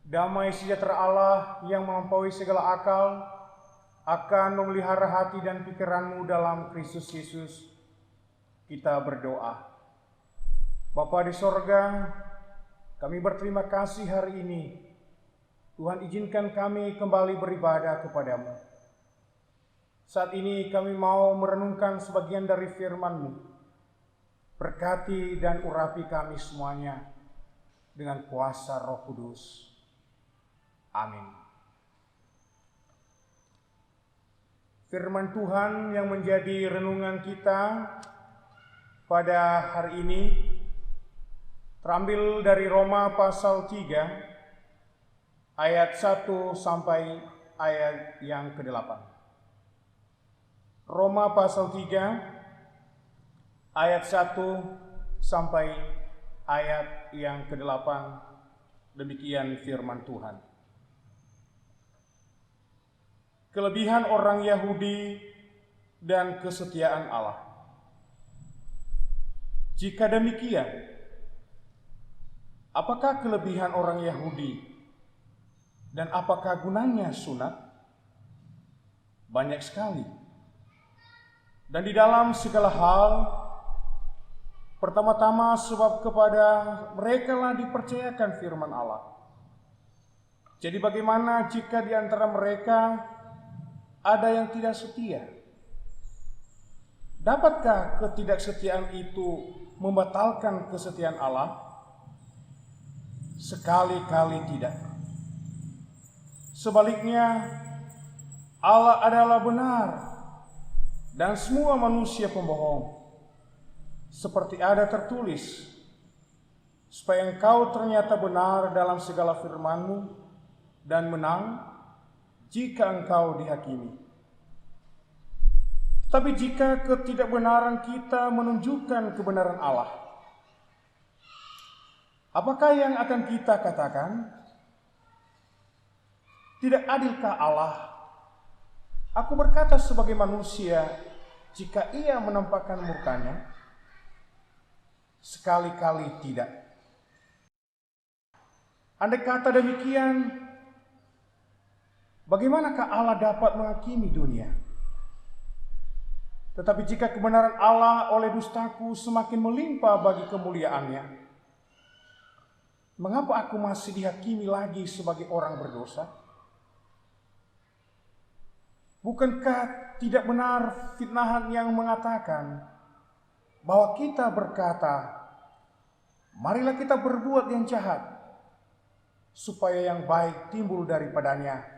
Damai sejahtera Allah yang melampaui segala akal akan memelihara hati dan pikiranmu dalam Kristus Yesus. Kita berdoa. Bapa di sorga, kami berterima kasih hari ini. Tuhan, izinkan kami kembali beribadah kepadamu. Saat ini kami mau merenungkan sebagian dari firman-Mu. Berkati dan urapi kami semuanya dengan kuasa Roh Kudus. Amin. Firman Tuhan yang menjadi renungan kita pada hari ini terambil dari Roma pasal 3 ayat 1 sampai ayat yang ke-8. Roma pasal 3 ayat 1 sampai ayat yang ke-8. Demikian firman Tuhan. Kelebihan orang Yahudi dan kesetiaan Allah. Jika demikian, apakah kelebihan orang Yahudi dan apakah gunanya sunat? Banyak sekali. Dan di dalam segala hal, pertama-tama sebab kepada merekalah dipercayakan firman Allah. Jadi bagaimana jika di antara mereka ada yang tidak setia? Dapatkah ketidaksetiaan itu membatalkan kesetiaan Allah? Sekali-kali tidak. Sebaliknya, Allah adalah benar dan semua manusia pembohong. Seperti ada tertulis, supaya engkau ternyata benar dalam segala firman-Mu dan menang jika engkau dihakimi. Tapi jika ketidakbenaran kita menunjukkan kebenaran Allah, apakah yang akan kita katakan? Tidak adilkah Allah? Aku berkata sebagai manusia, jika ia menampakkan murkanya? Sekali-kali tidak. Andai kata demikian, bagaimanakah Allah dapat menghakimi dunia? Tetapi jika kebenaran Allah oleh dustaku semakin melimpah bagi kemuliaannya, mengapa aku masih dihakimi lagi sebagai orang berdosa? Bukankah tidak benar fitnahan yang mengatakan bahwa kita berkata, marilah kita berbuat yang jahat, supaya yang baik timbul daripadanya.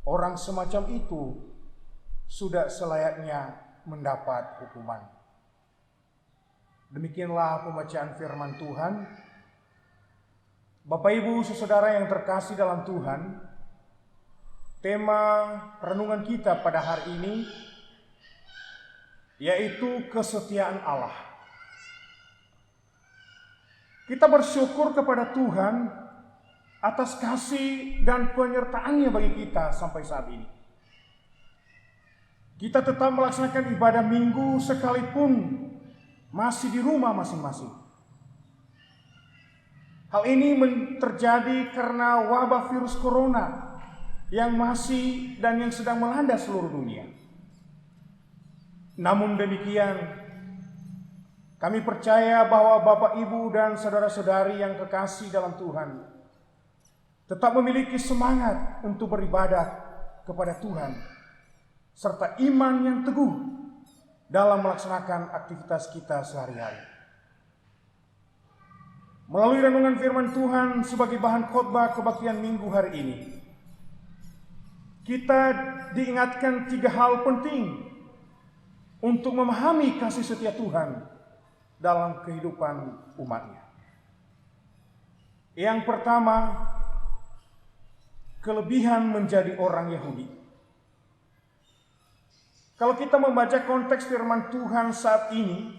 Orang semacam itu sudah selayaknya mendapat hukuman. Demikianlah pembacaan firman Tuhan. Bapak Ibu saudara yang terkasih dalam Tuhan, tema renungan kita pada hari ini yaitu kesetiaan Allah. Kita bersyukur kepada Tuhan atas kasih dan penyertaan-Nya bagi kita sampai saat ini. Kita tetap melaksanakan ibadah minggu sekalipun masih di rumah masing-masing. Hal ini terjadi karena wabah virus corona yang masih dan yang sedang melanda seluruh dunia. Namun demikian, kami percaya bahwa Bapak, Ibu, dan saudara-saudari yang kekasih dalam Tuhan tetap memiliki semangat untuk beribadah kepada Tuhan, serta iman yang teguh dalam melaksanakan aktivitas kita sehari-hari. Melalui renungan firman Tuhan sebagai bahan khotbah kebaktian minggu hari ini, kita diingatkan 3 hal penting untuk memahami kasih setia Tuhan dalam kehidupan umatnya. Yang pertama, kelebihan menjadi orang Yahudi. Kalau kita membaca konteks firman Tuhan saat ini,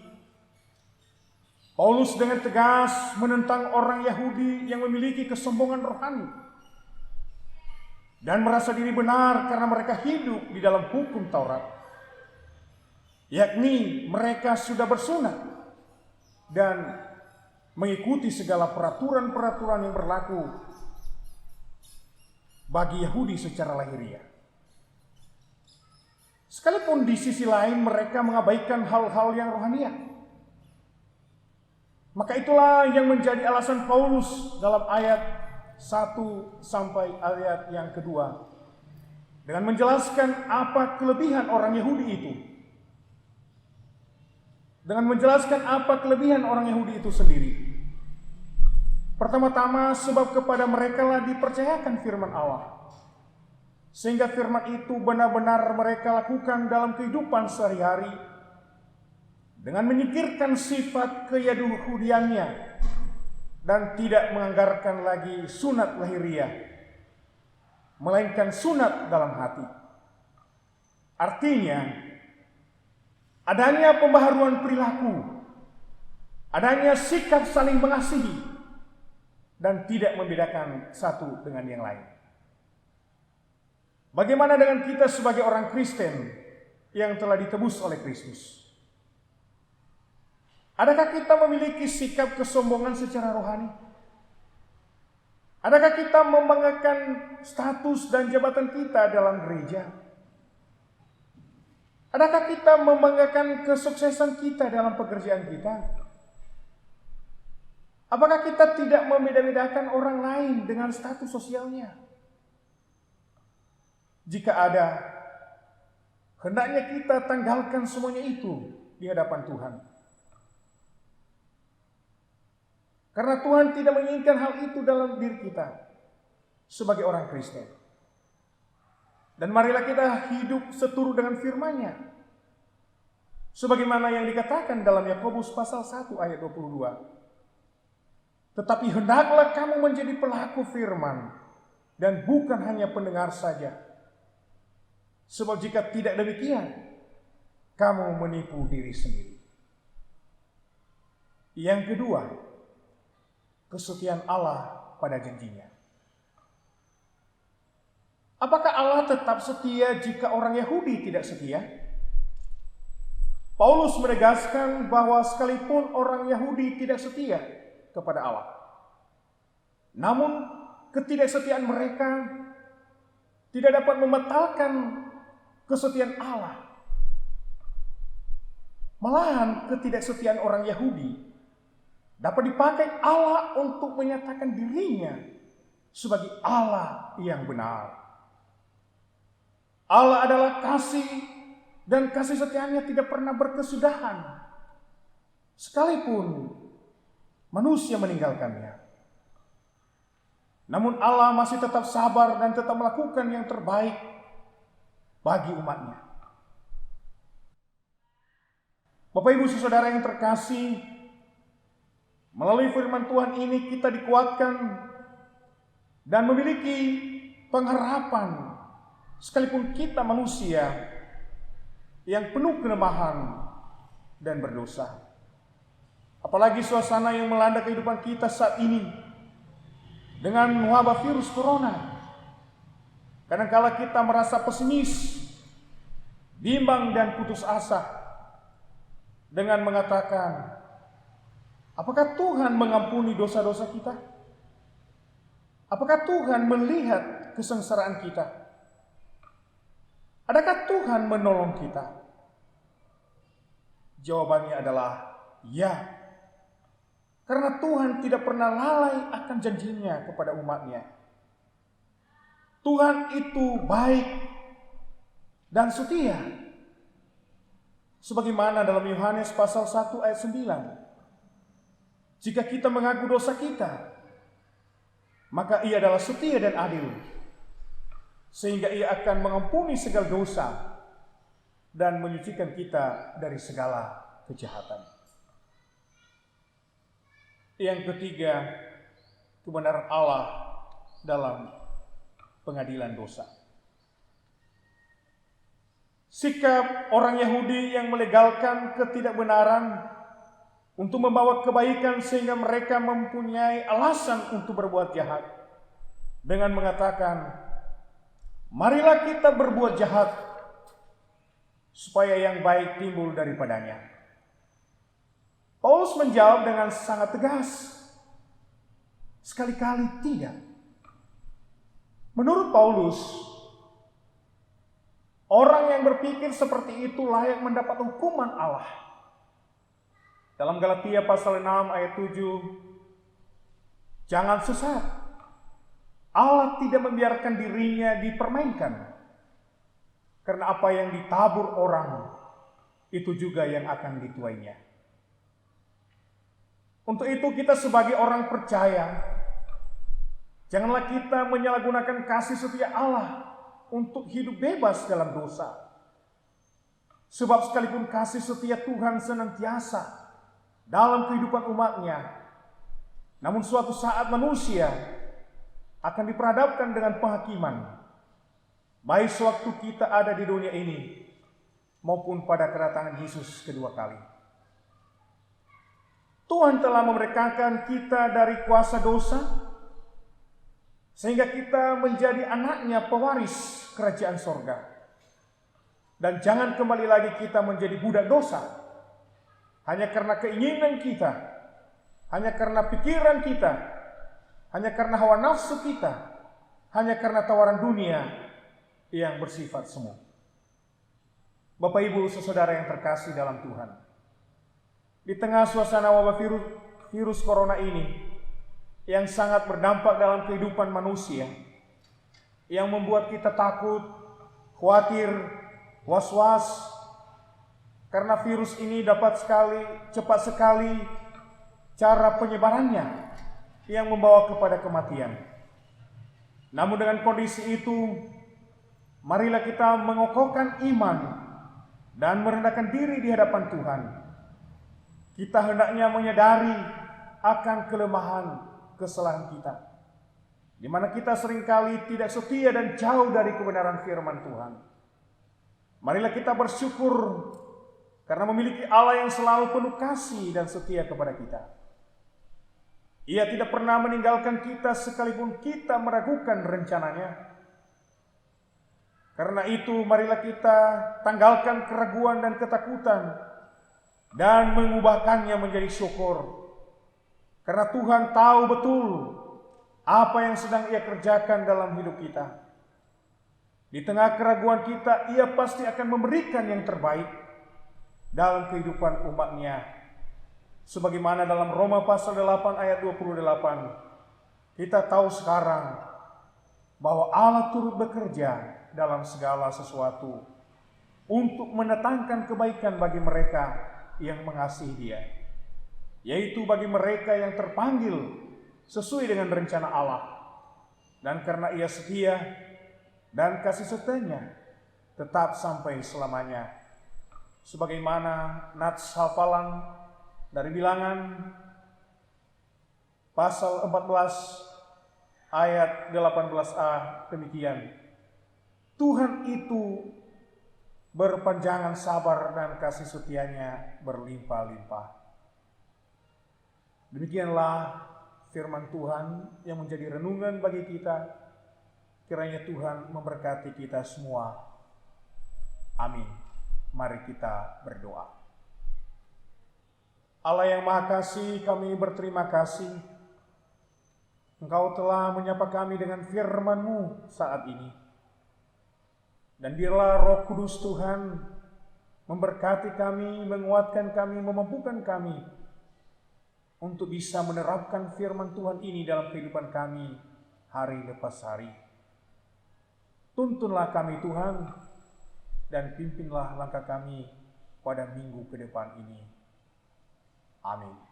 Paulus dengan tegas menentang orang Yahudi yang memiliki kesombongan rohani dan merasa diri benar karena mereka hidup di dalam hukum Taurat, yakni mereka sudah bersunat dan mengikuti segala peraturan-peraturan yang berlaku bagi Yahudi secara lahiriah. Sekalipun di sisi lain mereka mengabaikan hal-hal yang rohaniah. Maka itulah yang menjadi alasan Paulus dalam ayat 1 sampai ayat yang kedua, dengan menjelaskan apa kelebihan orang Yahudi itu. Dengan menjelaskan apa kelebihan orang Yahudi itu sendiri. Pertama-tama, sebab kepada mereka lah dipercayakan firman Allah, sehingga firman itu benar-benar mereka lakukan dalam kehidupan sehari-hari, dengan menyingkirkan sifat keyahudiannya dan tidak menganggarkan lagi sunat lahiriah, melainkan sunat dalam hati. Artinya, adanya pembaharuan perilaku, adanya sikap saling mengasihi, dan tidak membedakan satu dengan yang lain. Bagaimana dengan kita sebagai orang Kristen yang telah ditebus oleh Kristus? Adakah kita memiliki sikap kesombongan secara rohani? Adakah kita membanggakan status dan jabatan kita dalam gereja? Adakah kita membanggakan kesuksesan kita dalam pekerjaan kita? Apakah kita tidak membeda-bedakan orang lain dengan status sosialnya? Jika ada, hendaknya kita tanggalkan semuanya itu di hadapan Tuhan. Karena Tuhan tidak menginginkan hal itu dalam diri kita sebagai orang Kristen. Dan marilah kita hidup seturut dengan firman-Nya. Sebagaimana yang dikatakan dalam Yakobus pasal 1 ayat 22. Tetapi hendaklah kamu menjadi pelaku firman dan bukan hanya pendengar saja. Sebab jika tidak demikian, kamu menipu diri sendiri. Yang kedua, kesetiaan Allah pada janjinya. Apakah Allah tetap setia jika orang Yahudi tidak setia? Paulus menegaskan bahwa sekalipun orang Yahudi tidak setia kepada Allah, namun ketidaksetiaan mereka tidak dapat membatalkan kesetiaan Allah. Malahan ketidaksetiaan orang Yahudi dapat dipakai Allah untuk menyatakan dirinya sebagai Allah yang benar. Allah adalah kasih, dan kasih setianya tidak pernah berkesudahan, sekalipun manusia meninggalkannya. Namun Allah masih tetap sabar dan tetap melakukan yang terbaik bagi umatnya. Bapak Ibu Saudara yang terkasih, melalui firman Tuhan ini kita dikuatkan dan memiliki pengharapan, sekalipun kita manusia yang penuh kelemahan dan berdosa. Apalagi suasana yang melanda kehidupan kita saat ini dengan wabah virus corona. Kadangkala kita merasa pesimis, bimbang dan putus asa dengan mengatakan, apakah Tuhan mengampuni dosa-dosa kita? Apakah Tuhan melihat kesengsaraan kita? Adakah Tuhan menolong kita? Jawabannya adalah ya. Karena Tuhan tidak pernah lalai akan janjinya kepada umatnya. Tuhan itu baik dan setia. Sebagaimana dalam Yohanes pasal 1 ayat 9. Jika kita mengaku dosa kita, maka Ia adalah setia dan adil, sehingga Ia akan mengampuni segala dosa dan menyucikan kita dari segala kejahatan. Yang ketiga, kebenaran Allah dalam pengadilan dosa. Sikap orang Yahudi yang melegalkan ketidakbenaran untuk membawa kebaikan sehingga mereka mempunyai alasan untuk berbuat jahat dengan mengatakan, marilah kita berbuat jahat supaya yang baik timbul daripadanya. Paulus menjawab dengan sangat tegas, sekali-kali tidak. Menurut Paulus, orang yang berpikir seperti itu layak mendapat hukuman Allah. Dalam Galatia pasal 6 ayat 7, jangan sesat. Allah tidak membiarkan dirinya dipermainkan. Karena apa yang ditabur orang, itu juga yang akan dituainya. Untuk itu kita sebagai orang percaya, janganlah kita menyalahgunakan kasih setia Allah untuk hidup bebas dalam dosa. Sebab sekalipun kasih setia Tuhan senantiasa dalam kehidupan umatnya, namun suatu saat manusia akan diperhadapkan dengan penghakiman, baik sewaktu kita ada di dunia ini maupun pada kedatangan Yesus kedua kali. Tuhan telah memerdekakan kita dari kuasa dosa, sehingga kita menjadi anaknya pewaris kerajaan sorga. Dan jangan kembali lagi kita menjadi budak dosa, hanya karena keinginan kita, hanya karena pikiran kita, hanya karena hawa nafsu kita, hanya karena tawaran dunia yang bersifat semu. Bapak Ibu saudara yang terkasih dalam Tuhan, di tengah suasana wabah virus corona ini yang sangat berdampak dalam kehidupan manusia, yang membuat kita takut, khawatir, was-was, karena virus ini cepat sekali cara penyebarannya yang membawa kepada kematian. Namun dengan kondisi itu, marilah kita mengokohkan iman dan merendahkan diri di hadapan Tuhan. Kita hendaknya menyadari akan kelemahan kesalahan kita, di mana kita seringkali tidak setia dan jauh dari kebenaran firman Tuhan. Marilah kita bersyukur karena memiliki Allah yang selalu penuh kasih dan setia kepada kita. Ia tidak pernah meninggalkan kita sekalipun kita meragukan rencananya. Karena itu marilah kita tanggalkan keraguan dan ketakutan dan mengubahkannya menjadi syukur. Karena Tuhan tahu betul apa yang sedang Ia kerjakan dalam hidup kita. Di tengah keraguan kita, Ia pasti akan memberikan yang terbaik dalam kehidupan umat-Nya. Sebagaimana dalam Roma pasal 8 ayat 28, kita tahu sekarang bahwa Allah turut bekerja dalam segala sesuatu untuk mendatangkan kebaikan bagi mereka yang mengasihi Dia, yaitu bagi mereka yang terpanggil sesuai dengan rencana Allah. Dan karena Ia setia dan kasih setianya tetap sampai selamanya, sebagaimana nats hafalan dari Bilangan pasal 14 ayat 18a demikian, Tuhan itu berpanjangan sabar dan kasih setianya berlimpah-limpah. Demikianlah firman Tuhan yang menjadi renungan bagi kita. Kiranya Tuhan memberkati kita semua. Amin. Mari kita berdoa. Allah yang Maha Kasih, kami berterima kasih. Engkau telah menyapa kami dengan firman-Mu saat ini. Dan biarlah Roh Kudus Tuhan memberkati kami, menguatkan kami, memampukan kami untuk bisa menerapkan firman Tuhan ini dalam kehidupan kami hari lepas hari. Tuntunlah kami Tuhan, dan pimpinlah langkah kami pada minggu ke depan ini. Amin.